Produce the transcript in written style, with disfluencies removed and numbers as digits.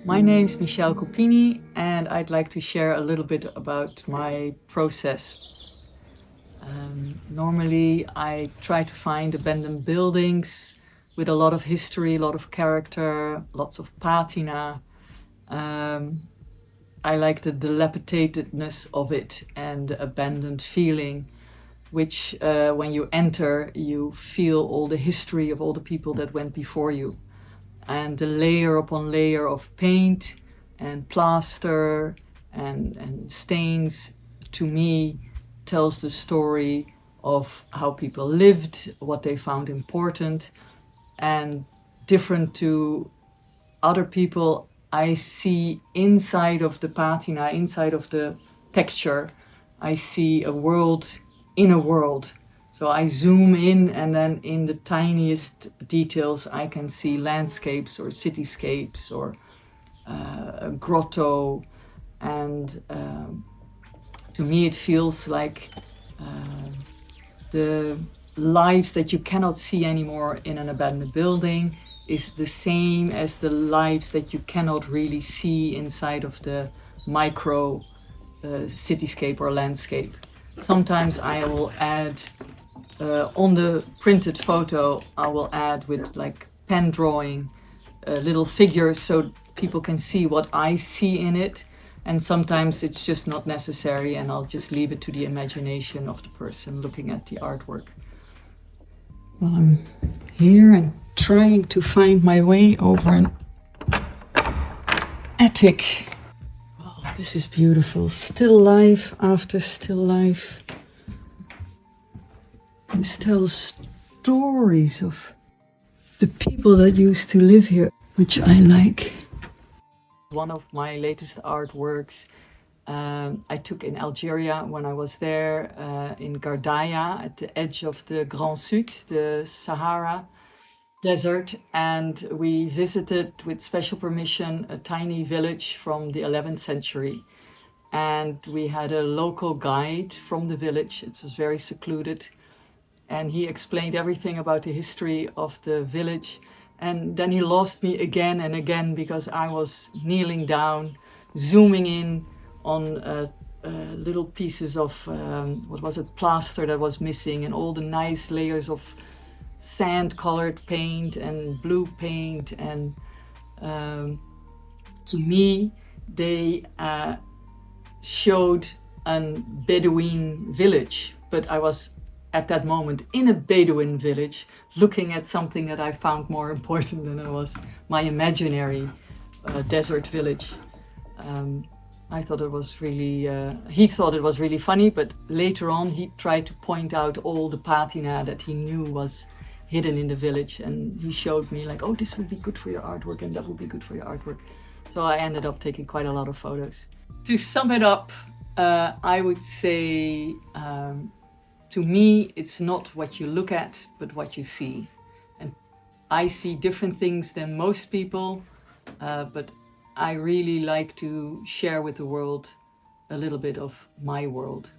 My name's Michelle Copini, and I'd like to share a little bit about my process. Normally, I try to find abandoned buildings with a lot of history, a lot of character, lots of patina. I like the dilapidatedness of it and the abandoned feeling, which when you enter, you feel all the history of all the people that went before you. And the layer upon layer of paint and plaster and stains, to me, tells the story of how people lived, what they found important. And different to other people, I see inside of the patina, inside of the texture, I see a world in a world. So I zoom in, and then in the tiniest details I can see landscapes or cityscapes or a grotto. And to me it feels like the lives that you cannot see anymore in an abandoned building is the same as the lives that you cannot really see inside of the micro cityscape or landscape. Sometimes I will add on the printed photo, I will add with like pen drawing little figures so people can see what I see in it. And sometimes it's just not necessary, and I'll just leave it to the imagination of the person looking at the artwork. Well, I'm here and trying to find my way over an attic. Oh, this is beautiful. Still life after still life. This tells stories of the people that used to live here, which I like. One of my latest artworks I took in Algeria when I was there in Gardaya at the edge of the Grand Sud, the Sahara desert, and we visited with special permission a tiny village from the 11th century. And we had a local guide from the village. It was very secluded. And he explained everything about the history of the village. And then he lost me again and again because I was kneeling down, zooming in on little pieces of, plaster that was missing, and all the nice layers of sand-colored paint and blue paint. And to me, they showed a Bedouin village, but I was at that moment in a Bedouin village looking at something that I found more important than it was my imaginary desert village. I thought it was really, he thought it was really funny, but later on he tried to point out all the patina that he knew was hidden in the village, and he showed me like, oh, this would be good for your artwork and that would be good for your artwork. So I ended up taking quite a lot of photos. To sum it up, I would say to me, it's not what you look at, but what you see. And I see different things than most people, but I really like to share with the world a little bit of my world.